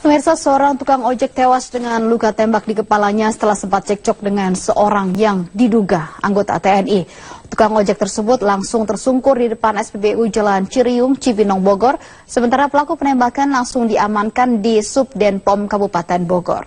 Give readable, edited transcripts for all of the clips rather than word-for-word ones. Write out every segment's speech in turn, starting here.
Pemirsa, seorang tukang ojek tewas dengan luka tembak di kepalanya setelah sempat cekcok dengan seorang yang diduga anggota TNI. Tukang ojek tersebut langsung tersungkur di depan SPBU Jalan Ciriung, Cibinong, Bogor. Sementara pelaku penembakan langsung diamankan di Subdenpom Kabupaten Bogor.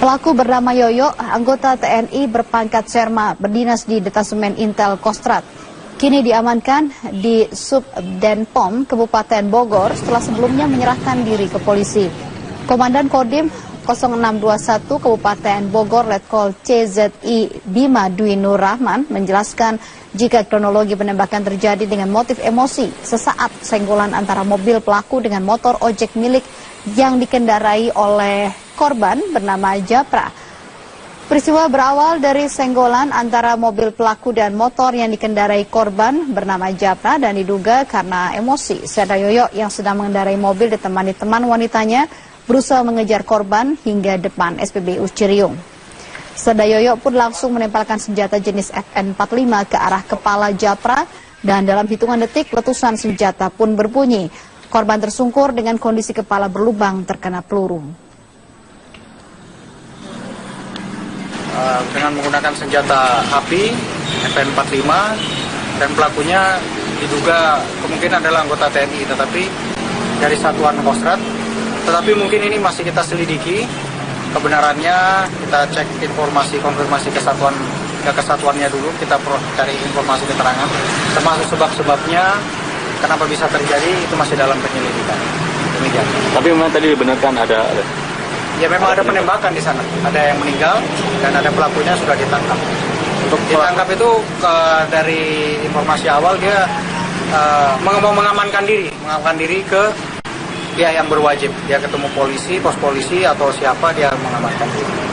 Pelaku bernama Yoyo, anggota TNI berpangkat Serma, berdinas di Detasemen Intel Kostrad. Kini diamankan di Subdenpom Kabupaten Bogor setelah sebelumnya menyerahkan diri ke polisi. Komandan Kodim 0621 Kabupaten Bogor Letkol CZI Bima Dwi Nur Rahman menjelaskan jika kronologi penembakan terjadi dengan motif emosi sesaat senggolan antara mobil pelaku dengan motor ojek milik yang dikendarai oleh korban bernama Japra. Peristiwa berawal dari senggolan antara mobil pelaku dan motor yang dikendarai korban bernama Japra dan diduga karena emosi. Yoyo yang sedang mengendarai mobil ditemani teman wanitanya berusaha mengejar korban hingga depan SPBU Ciriung. Yoyo pun langsung menempelkan senjata jenis FN45 ke arah kepala Japra dan dalam hitungan detik letusan senjata pun berbunyi. Korban tersungkur dengan kondisi kepala berlubang terkena peluru. Dengan menggunakan senjata api FN45 dan pelakunya diduga kemungkinan adalah anggota TNI tetapi dari satuan Kostrad, tetapi mungkin ini masih kita selidiki kebenarannya, kita cek informasi konfirmasi kesatuannya dulu, kita cari informasi keterangan termasuk sebab-sebabnya kenapa bisa terjadi itu masih dalam penyelidikan. Demikian. Tapi memang tadi dibenarkan ada ya memang ada penembakan di sana, ada yang meninggal dan ada pelakunya sudah ditangkap. Untuk ditangkap itu dari informasi awal dia mau mengamankan diri ke pihak yang berwajib. Dia ketemu polisi, pos polisi atau siapa dia mengamankan diri.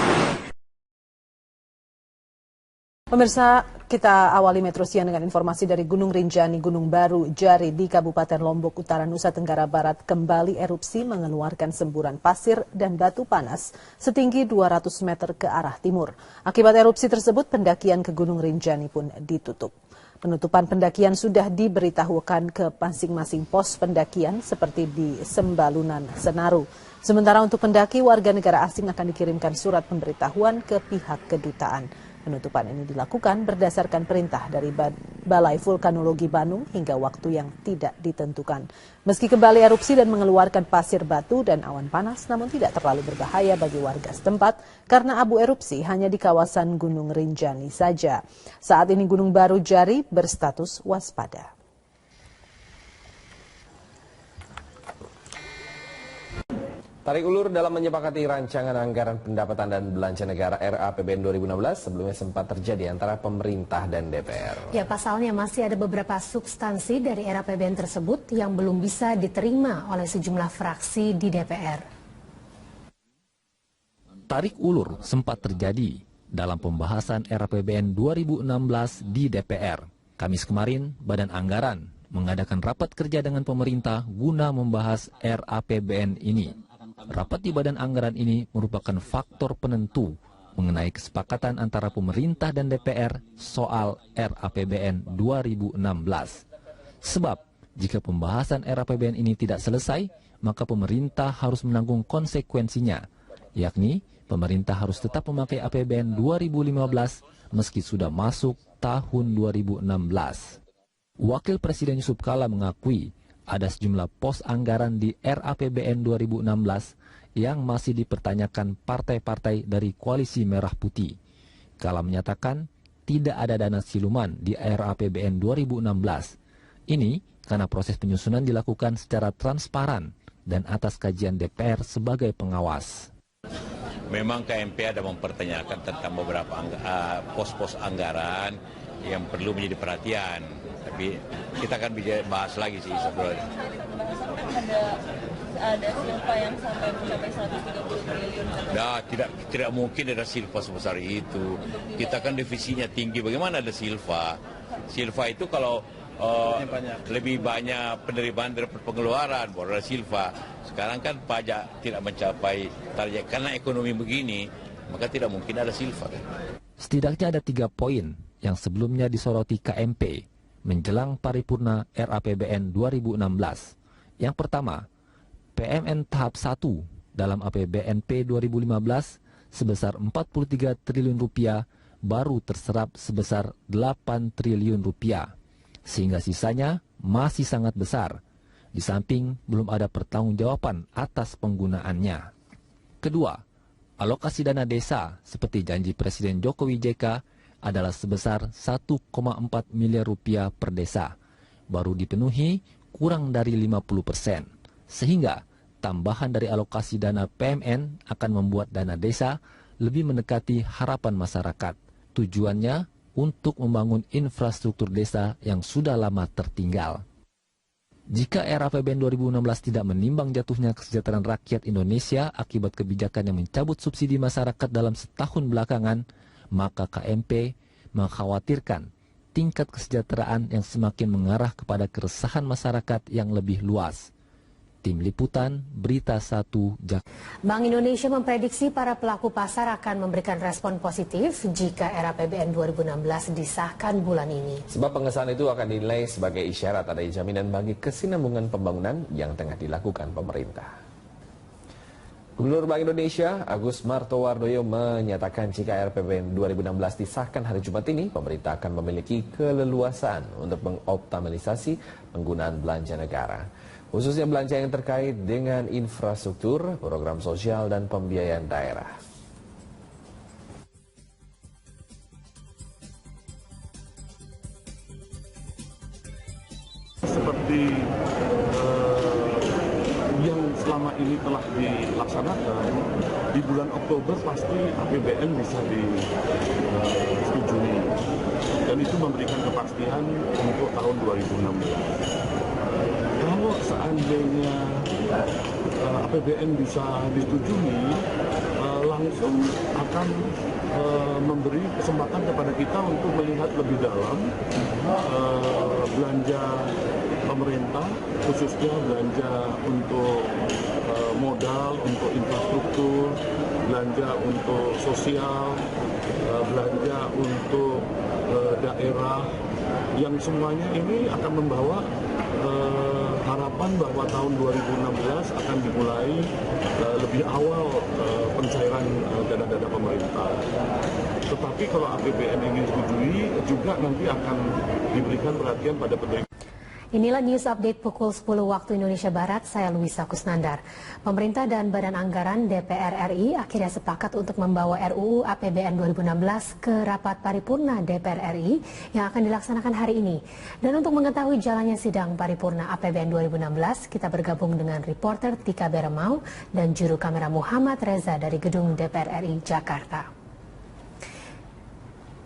Pemirsa, kita awali Metro Siang dengan informasi dari Gunung Rinjani, Gunung Baru, Jari di Kabupaten Lombok Utara, Nusa Tenggara Barat kembali erupsi mengeluarkan semburan pasir dan batu panas setinggi 200 meter ke arah timur. Akibat erupsi tersebut, pendakian ke Gunung Rinjani pun ditutup. Penutupan pendakian sudah diberitahukan ke masing-masing pos pendakian seperti di Sembalunan, Senaru. Sementara untuk pendaki, warga negara asing akan dikirimkan surat pemberitahuan ke pihak kedutaan. Penutupan ini dilakukan berdasarkan perintah dari Balai Vulkanologi Bandung hingga waktu yang tidak ditentukan. Meski kembali erupsi dan mengeluarkan pasir batu dan awan panas, namun tidak terlalu berbahaya bagi warga setempat karena abu erupsi hanya di kawasan Gunung Rinjani saja. Saat ini Gunung Baru Jari berstatus waspada. Tarik ulur dalam menyepakati rancangan anggaran pendapatan dan belanja negara RAPBN 2016 sebelumnya sempat terjadi antara pemerintah dan DPR. Ya, pasalnya masih ada beberapa substansi dari RAPBN tersebut yang belum bisa diterima oleh sejumlah fraksi di DPR. Tarik ulur sempat terjadi dalam pembahasan RAPBN 2016 di DPR. Kamis kemarin, Badan Anggaran mengadakan rapat kerja dengan pemerintah guna membahas RAPBN ini. Rapat di Badan Anggaran ini merupakan faktor penentu mengenai kesepakatan antara pemerintah dan DPR soal RAPBN 2016. Sebab, jika pembahasan RAPBN ini tidak selesai, maka pemerintah harus menanggung konsekuensinya, yakni pemerintah harus tetap memakai APBN 2015 meski sudah masuk tahun 2016. Wakil Presiden Yusuf Kala mengakui ada sejumlah pos anggaran di RAPBN 2016 yang masih dipertanyakan partai-partai dari Koalisi Merah Putih. Kala menyatakan tidak ada dana siluman di RAPBN 2016. Ini karena proses penyusunan dilakukan secara transparan dan atas kajian DPR sebagai pengawas. Memang KMP ada mempertanyakan tentang beberapa pos-pos anggaran yang perlu menjadi perhatian. Tapi kita akan bahas lagi sih sebenarnya. Ada silpa yang sampai mencapai 130 triliun. Nah, tidak mungkin ada silpa sebesar itu. Kita kan defisinya tinggi. Bagaimana ada silpa? Silpa itu kalau lebih banyak penerimaan daripada pengeluaran, baru ada silpa. Sekarang kan pajak tidak mencapai target karena ekonomi begini, maka tidak mungkin ada silpa. Setidaknya ada 3 poin yang sebelumnya disoroti KMP menjelang paripurna RAPBN 2016. Yang pertama, PMN tahap 1 dalam APBNP 2015 sebesar 43 triliun rupiah baru terserap sebesar 8 triliun rupiah, sehingga sisanya masih sangat besar, di samping belum ada pertanggungjawaban atas penggunaannya. Kedua, alokasi dana desa seperti janji Presiden Jokowi JK adalah sebesar 1,4 miliar rupiah per desa, baru dipenuhi kurang dari 50%, sehingga tambahan dari alokasi dana PMN akan membuat dana desa lebih mendekati harapan masyarakat. Tujuannya untuk membangun infrastruktur desa yang sudah lama tertinggal. Jika era APBN 2016 tidak menimbang jatuhnya kesejahteraan rakyat Indonesia akibat kebijakan yang mencabut subsidi masyarakat dalam setahun belakangan, maka KMP mengkhawatirkan tingkat kesejahteraan yang semakin mengarah kepada keresahan masyarakat yang lebih luas. Tim Liputan, Berita 1, Jakarta. Bank Indonesia memprediksi para pelaku pasar akan memberikan respon positif jika era APBN 2016 disahkan bulan ini. Sebab pengesahan itu akan dinilai sebagai isyarat ada jaminan bagi kesinambungan pembangunan yang tengah dilakukan pemerintah. Gubernur Bank Indonesia Agus Martowardoyo menyatakan jika RAPBN 2016 disahkan hari Jumat ini, pemerintah akan memiliki keleluasaan untuk mengoptimalisasi penggunaan belanja negara, khususnya belanja yang terkait dengan infrastruktur, program sosial, dan pembiayaan daerah. Seperti yang selama ini telah dilaksanakan, di bulan Oktober pasti APBN bisa disetujui, dan itu memberikan kepastian untuk tahun 2016. Kalau seandainya APBN bisa disetujui, langsung akan memberi kesempatan kepada kita untuk melihat lebih dalam belanja pemerintah, khususnya belanja untuk modal, untuk infrastruktur, belanja untuk sosial, belanja untuk daerah, yang semuanya ini akan membawa harapan bahwa tahun 2016 akan dimulai lebih awal pencairan dana-dana pemerintah. Tetapi kalau APBN ini disetujui, juga nanti akan diberikan perhatian pada penerimaan. Inilah news update pukul 10 waktu Indonesia Barat, saya Luisa Kusnandar. Pemerintah dan Badan Anggaran DPR RI akhirnya sepakat untuk membawa RUU APBN 2016 ke rapat paripurna DPR RI yang akan dilaksanakan hari ini. Dan untuk mengetahui jalannya sidang paripurna APBN 2016, kita bergabung dengan reporter Tika Beremau dan juru kamera Muhammad Reza dari Gedung DPR RI Jakarta.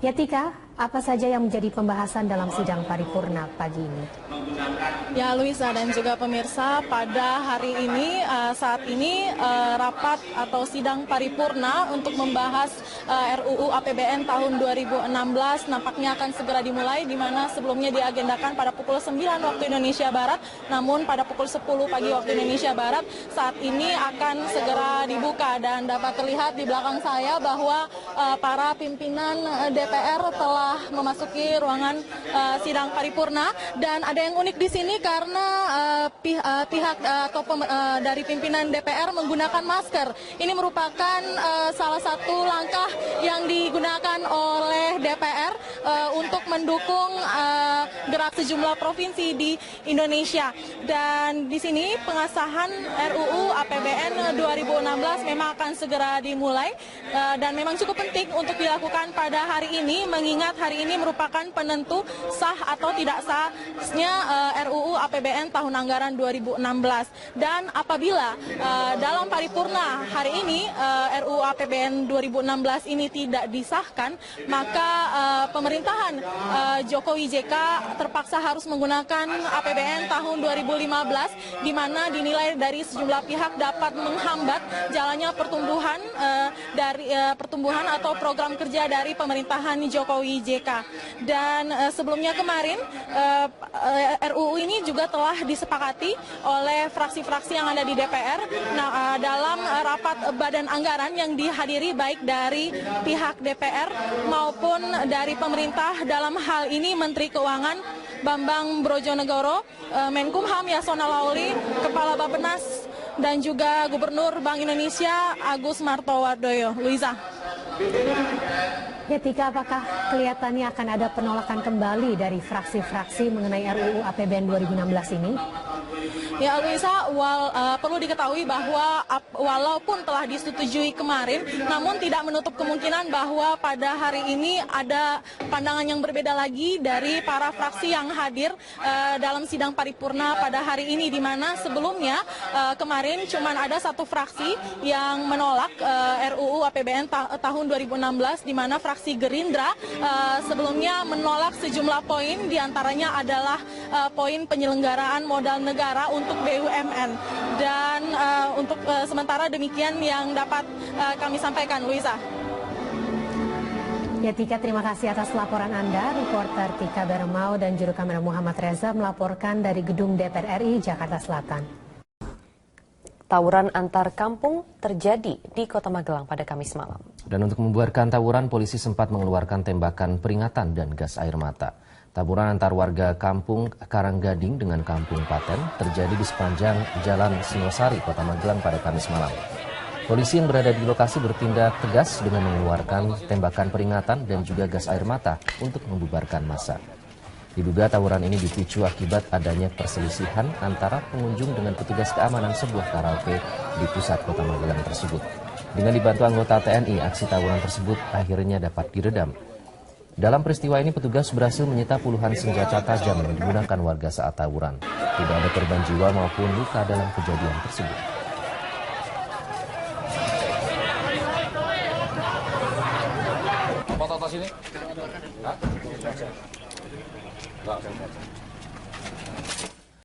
Ya Tika, apa saja yang menjadi pembahasan dalam sidang paripurna pagi ini? Ya Luisa dan juga pemirsa, pada hari ini saat ini rapat atau sidang paripurna untuk membahas RUU APBN tahun 2016 nampaknya akan segera dimulai, di mana sebelumnya diagendakan pada pukul 9 waktu Indonesia Barat, namun pada pukul 10 pagi waktu Indonesia Barat saat ini akan segera dibuka, dan dapat terlihat di belakang saya bahwa para pimpinan DPR telah memasuki ruangan sidang paripurna. Dan ada yang unik di sini karena pihak atau dari pimpinan DPR menggunakan masker. Ini merupakan salah satu langkah yang digunakan oleh DPR untuk mendukung gerak sejumlah provinsi di Indonesia. Dan di sini pengesahan RUU APBN 2016 memang akan segera dimulai, dan memang cukup penting untuk dilakukan pada hari ini, mengingat hari ini merupakan penentu sah atau tidak sahnya RUU APBN tahun anggaran 2016. Dan apabila dalam paripurna hari ini RUU APBN 2016 ini tidak disahkan, maka pemerintahan Jokowi JK terpaksa harus menggunakan APBN tahun 2015, di mana dinilai dari sejumlah pihak dapat menghambat jalannya pertumbuhan atau program kerja dari pemerintahan Jokowi JK. Dan sebelumnya kemarin RUU ini juga telah disepakati oleh fraksi-fraksi yang ada di DPR dalam rapat Badan Anggaran yang dihadiri baik dari pihak DPR maupun dari pemerintah. Dalam hal ini Menteri Keuangan Bambang Brojonegoro, Menkumham Yasona Lawli, Kepala Bappenas dan juga Gubernur Bank Indonesia Agus Martowardoyo. Luisa. Ya Tika, apakah kelihatannya akan ada penolakan kembali dari fraksi-fraksi mengenai RUU APBN 2016 ini? Ya Luisa, perlu diketahui bahwa walaupun telah disetujui kemarin, namun tidak menutup kemungkinan bahwa pada hari ini ada pandangan yang berbeda lagi dari para fraksi yang hadir dalam sidang paripurna pada hari ini, di mana sebelumnya kemarin cuma ada satu fraksi yang menolak RUU APBN tahun 2016, di mana fraksi Gerindra sebelumnya menolak sejumlah poin, diantaranya adalah poin penyelenggaraan modal negara untuk BUMN. Dan untuk sementara demikian yang dapat kami sampaikan, Luisa. Ya Tika, terima kasih atas laporan Anda. Reporter Tika Beremau dan juru kamera Muhammad Reza melaporkan dari gedung DPR RI Jakarta Selatan. Tawuran antar kampung terjadi di Kota Magelang pada Kamis malam. Dan untuk membubarkan tawuran, polisi sempat mengeluarkan tembakan peringatan dan gas air mata. Taburan antar warga kampung Karanggading dengan kampung Paten terjadi di sepanjang Jalan Singosari, Kota Magelang pada Kamis malam. Polisi yang berada di lokasi bertindak tegas dengan mengeluarkan tembakan peringatan dan juga gas air mata untuk membubarkan massa. Diduga tawuran ini dipicu akibat adanya perselisihan antara pengunjung dengan petugas keamanan sebuah karaoke di pusat Kota Magelang tersebut. Dengan dibantu anggota TNI, aksi tawuran tersebut akhirnya dapat diredam. Dalam peristiwa ini petugas berhasil menyita puluhan senjata tajam yang digunakan warga saat tawuran. Tidak ada korban jiwa maupun luka dalam kejadian tersebut. Apa atas ini? Hah?